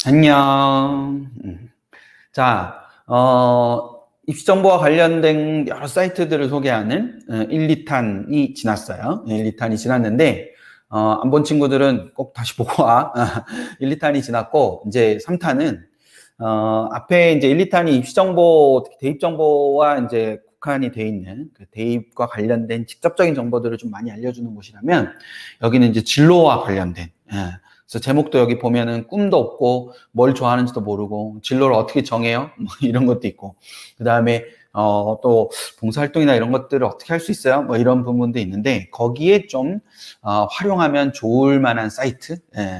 안녕. 자, 입시 정보와 관련된 여러 사이트들을 소개하는 1, 2탄이 지났어요. 1, 2탄이 지났는데, 안 본 친구들은 꼭 다시 보고 와. 1, 2탄이 지났고, 이제 3탄은, 앞에 이제 1, 2탄이 입시 정보, 특히 대입 정보와 이제 국한이 돼 있는 그 대입과 관련된 직접적인 정보들을 좀 많이 알려주는 곳이라면, 여기는 이제 진로와 관련된, 그래서 제목도 여기 보면은 꿈도 없고 뭘 좋아하는지도 모르고 진로를 어떻게 정해요? 뭐 이런 것도 있고 그 다음에 또 봉사활동이나 이런 것들을 어떻게 할 수 있어요? 뭐 이런 부분도 있는데 거기에 좀 활용하면 좋을 만한 사이트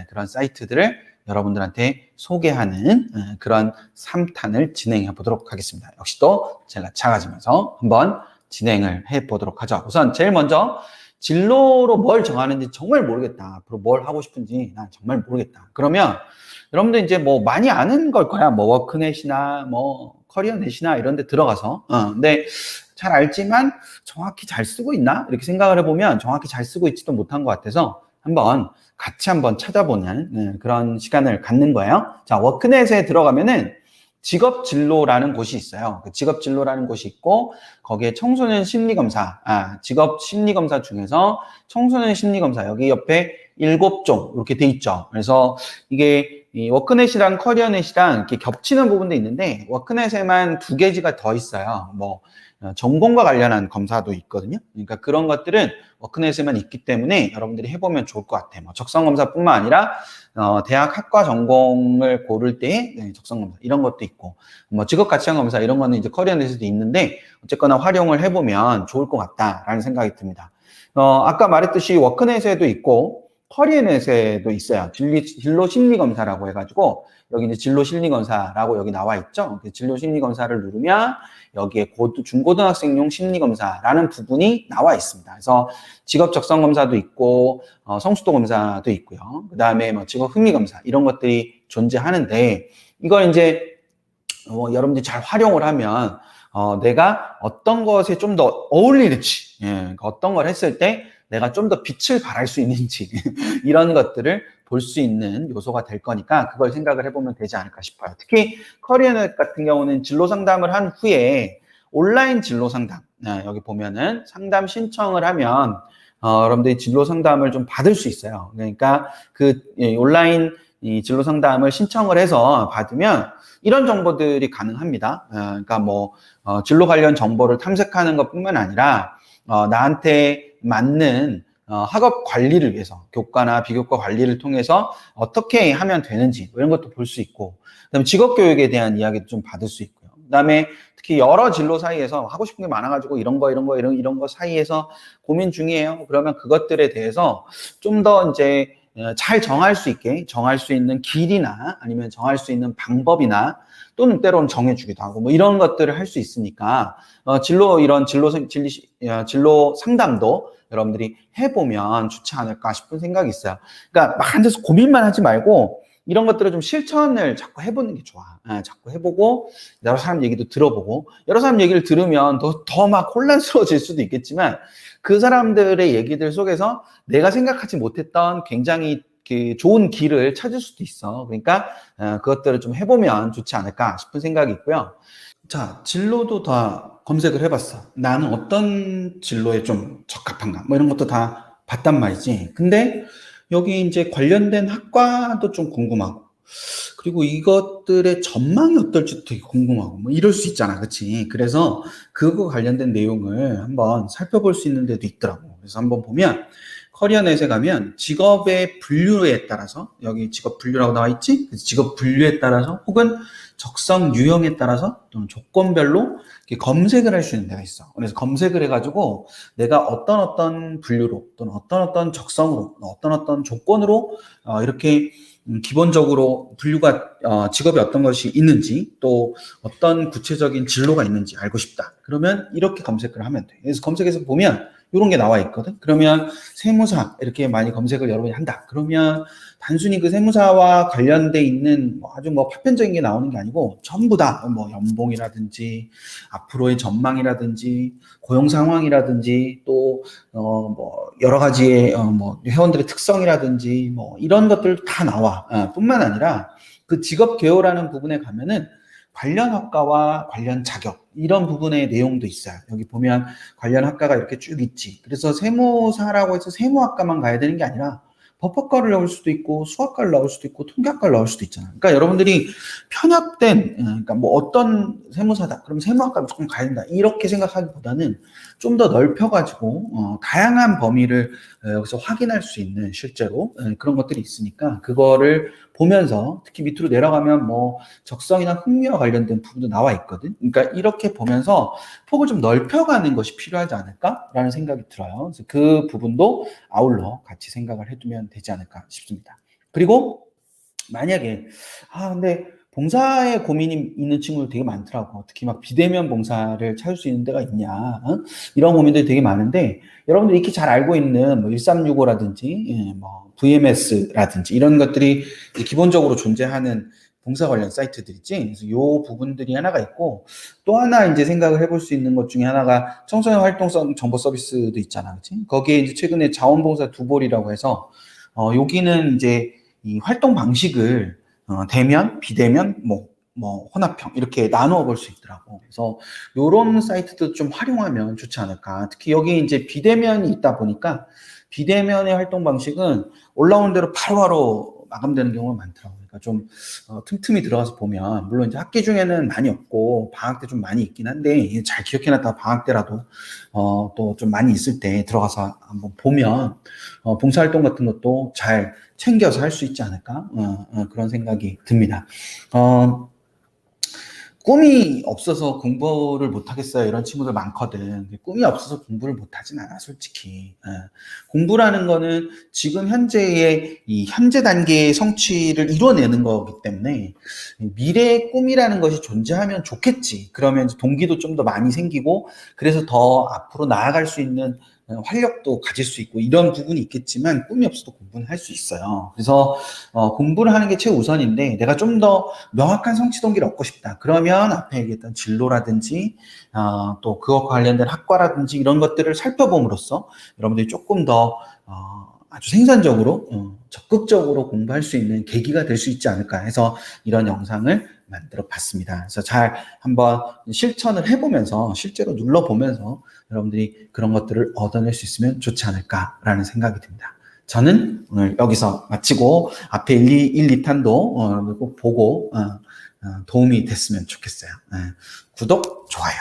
그런 사이트들을 여러분들한테 소개하는 그런 3탄을 진행해 보도록 하겠습니다. 역시 또 제가 작아지면서 한번 진행을 해 보도록 하죠. 우선 제일 먼저 진로로 뭘 정하는지 정말 모르겠다. 앞으로 뭘 하고 싶은지 난 정말 모르겠다. 그러면 여러분들 이제 뭐 많이 아는 걸 거야. 뭐 워크넷이나 뭐 커리어넷이나 이런 데 들어가서. 근데 잘 알지만 정확히 잘 쓰고 있나? 이렇게 생각을 해보면 정확히 잘 쓰고 있지도 못한 것 같아서 한번 같이 한번 찾아보는 그런 시간을 갖는 거예요. 자, 워크넷에 들어가면은 직업 진로라는 곳이 있어요. 그 직업 진로라는 곳이 있고 거기에 청소년 심리검사, 직업 심리검사 중에서 청소년 심리검사 여기 옆에 7종 이렇게 돼 있죠. 그래서 이게 이 워크넷이랑 커리어넷이랑 이렇게 겹치는 부분도 있는데 워크넷에만 2개지가 더 있어요. 뭐 전공과 관련한 검사도 있거든요. 그러니까 그런 것들은 워크넷에만 있기 때문에 여러분들이 해보면 좋을 것 같아요. 뭐 적성검사뿐만 아니라 대학 학과 전공을 고를 때 적성검사 이런 것도 있고 뭐 직업가치관검사 이런 거는 이제 커리어넷에도 있는데 어쨌거나 활용을 해보면 좋을 것 같다라는 생각이 듭니다. 아까 말했듯이 워크넷에도 있고 커리어넷에도 있어요. 진로 심리검사라고 해가지고 여기 이제 진로 심리검사라고 여기 나와 있죠. 진로 심리검사를 누르면 여기에 중고등학생용 심리검사라는 부분이 나와 있습니다. 그래서 직업 적성 검사도 있고 성숙도 검사도 있고요. 그 다음에 뭐 직업 흥미 검사 이런 것들이 존재하는데 이걸 이제 여러분들이 잘 활용을 하면 내가 어떤 것에 좀 더 어울리는지 어떤 걸 했을 때 내가 좀 더 빛을 발할 수 있는지 이런 것들을 볼 수 있는 요소가 될 거니까 그걸 생각을 해보면 되지 않을까 싶어요. 특히 커리어넷 같은 경우는 진로 상담을 한 후에 온라인 진로 상담 여기 보면은 상담 신청을 하면 여러분들이 진로 상담을 좀 받을 수 있어요. 그러니까 그 온라인 이 진로 상담을 신청을 해서 받으면 이런 정보들이 가능합니다. 그러니까 뭐 진로 관련 정보를 탐색하는 것뿐만 아니라 나한테 맞는 학업 관리를 위해서 교과나 비교과 관리를 통해서 어떻게 하면 되는지 뭐 이런 것도 볼 수 있고 그다음에 직업 교육에 대한 이야기도 좀 받을 수 있고요. 그다음에 특히 여러 진로 사이에서 하고 싶은 게 많아가지고 이런 거 사이에서 고민 중이에요. 그러면 그것들에 대해서 좀 더 이제 잘 정할 수 있게 정할 수 있는 길이나 아니면 정할 수 있는 방법이나 또는 때로는 정해주기도 하고 뭐 이런 것들을 할 수 있으니까 진로 상담도 여러분들이 해보면 좋지 않을까 싶은 생각이 있어요. 그러니까 막 앉아서 고민만 하지 말고 이런 것들을 좀 실천을 자꾸 해보는 게 좋아. 자꾸 해보고 여러 사람 얘기도 들어보고 여러 사람 얘기를 들으면 더 막 혼란스러워질 수도 있겠지만 그 사람들의 얘기들 속에서 내가 생각하지 못했던 굉장히 좋은 길을 찾을 수도 있어. 그러니까 그것들을 좀 해보면 좋지 않을까 싶은 생각이 있고요. 자, 진로도 다 검색을 해봤어. 나는 어떤 진로에 좀 적합한가? 뭐 이런 것도 다 봤단 말이지. 근데 여기 이제 관련된 학과도 좀 궁금하고, 그리고 이것들의 전망이 어떨지도 되게 궁금하고, 뭐 이럴 수 있잖아. 그치? 그래서 그거 관련된 내용을 한번 살펴볼 수 있는 데도 있더라고. 그래서 한번 보면, 커리어넷에 가면 직업의 분류에 따라서, 여기 직업 분류라고 나와 있지? 직업 분류에 따라서, 혹은 적성 유형에 따라서 또는 조건별로 검색을 할 수 있는 데가 있어. 그래서 검색을 해가지고 내가 어떤 분류로 또는 어떤 적성으로 어떤 조건으로 이렇게 기본적으로 분류가 직업이 어떤 것이 있는지 또 어떤 구체적인 진로가 있는지 알고 싶다. 그러면 이렇게 검색을 하면 돼. 그래서 검색해서 보면 이런 게 나와 있거든. 그러면 세무사 이렇게 많이 검색을 여러분이 한다. 그러면 단순히 그 세무사와 관련돼 있는 아주 파편적인 게 나오는 게 아니고 전부 다 뭐 연봉이라든지 앞으로의 전망이라든지 고용 상황이라든지 또 뭐 여러 가지의 뭐 회원들의 특성이라든지 뭐 이런 것들 다 나와. 뿐만 아니라 그 직업 개요라는 부분에 가면은 관련 학과와 관련 자격 이런 부분의 내용도 있어요. 여기 보면 관련 학과가 이렇게 쭉 있지. 그래서 세무사라고 해서 세무학과만 가야 되는 게 아니라 법학과를 나올 수도 있고 수학과를 나올 수도 있고 통계학과를 나올 수도 있잖아요. 그러니까 여러분들이 편협된 그러니까 뭐 어떤 세무사다 그럼 세무학과 무조건 가야 된다 이렇게 생각하기보다는 좀 더 넓혀가지고 다양한 범위를 여기서 확인할 수 있는 실제로 그런 것들이 있으니까 그거를 보면서 특히 밑으로 내려가면 뭐 적성이나 흥미와 관련된 부분도 나와 있거든. 그러니까 이렇게 보면서 폭을 좀 넓혀가는 것이 필요하지 않을까라는 생각이 들어요. 그래서 그 부분도 아울러 같이 생각을 해두면 되지 않을까 싶습니다. 그리고 만약에 근데 봉사에 고민이 있는 친구들 되게 많더라고. 특히 막 비대면 봉사를 찾을 수 있는 데가 있냐. 이런 고민들이 되게 많은데 여러분들이 익히 잘 알고 있는 뭐 1365라든지 뭐 VMS라든지 이런 것들이 기본적으로 존재하는 봉사 관련 사이트들이지. 그래서 이 부분들이 하나가 있고 또 하나 이제 생각을 해볼 수 있는 것 중에 하나가 청소년 활동성 정보 서비스도 있잖아, 그렇지? 거기에 이제 최근에 자원봉사 두볼이라고 해서 여기는 이제 이 활동 방식을 대면, 비대면, 뭐 혼합형 이렇게 나누어 볼 수 있더라고. 그래서 이런 사이트도 좀 활용하면 좋지 않을까. 특히 여기 이제 비대면이 있다 보니까 비대면의 활동 방식은 올라오는 대로 바로바로 마감되는 경우가 많더라고요. 그러니까 좀 틈틈이 들어가서 보면 물론 이제 학기 중에는 많이 없고 방학 때 좀 많이 있긴 한데 잘 기억해놨다가 방학 때라도 또 좀 많이 있을 때 들어가서 한번 보면 봉사활동 같은 것도 잘 챙겨서 할 수 있지 않을까 그런 생각이 듭니다. 꿈이 없어서 공부를 못하겠어요. 이런 친구들 많거든. 꿈이 없어서 공부를 못하진 않아, 솔직히. 공부라는 거는 지금 현재의 이 현재 단계의 성취를 이뤄내는 거기 때문에 미래의 꿈이라는 것이 존재하면 좋겠지. 그러면 동기도 좀 더 많이 생기고 그래서 더 앞으로 나아갈 수 있는 활력도 가질 수 있고 이런 부분이 있겠지만 꿈이 없어도 공부는 할 수 있어요. 그래서 공부를 하는 게 최우선인데 내가 좀 더 명확한 성취 동기를 얻고 싶다. 그러면 앞에 얘기했던 진로라든지 또 그것과 관련된 학과라든지 이런 것들을 살펴봄으로써 여러분들이 조금 더 아주 생산적으로 적극적으로 공부할 수 있는 계기가 될 수 있지 않을까 해서 이런 영상을 만들어 봤습니다. 그래서 잘 한번 실천을 해보면서 실제로 눌러보면서 여러분들이 그런 것들을 얻어낼 수 있으면 좋지 않을까라는 생각이 듭니다. 저는 오늘 여기서 마치고 앞에 1, 2탄도 꼭 보고 도움이 됐으면 좋겠어요. 구독, 좋아요.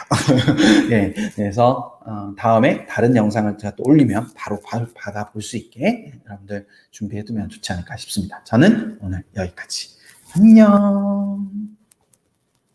네, 그래서 다음에 다른 영상을 제가 또 올리면 바로 받아볼 수 있게 여러분들 준비해두면 좋지 않을까 싶습니다. 저는 오늘 여기까지. 안녕.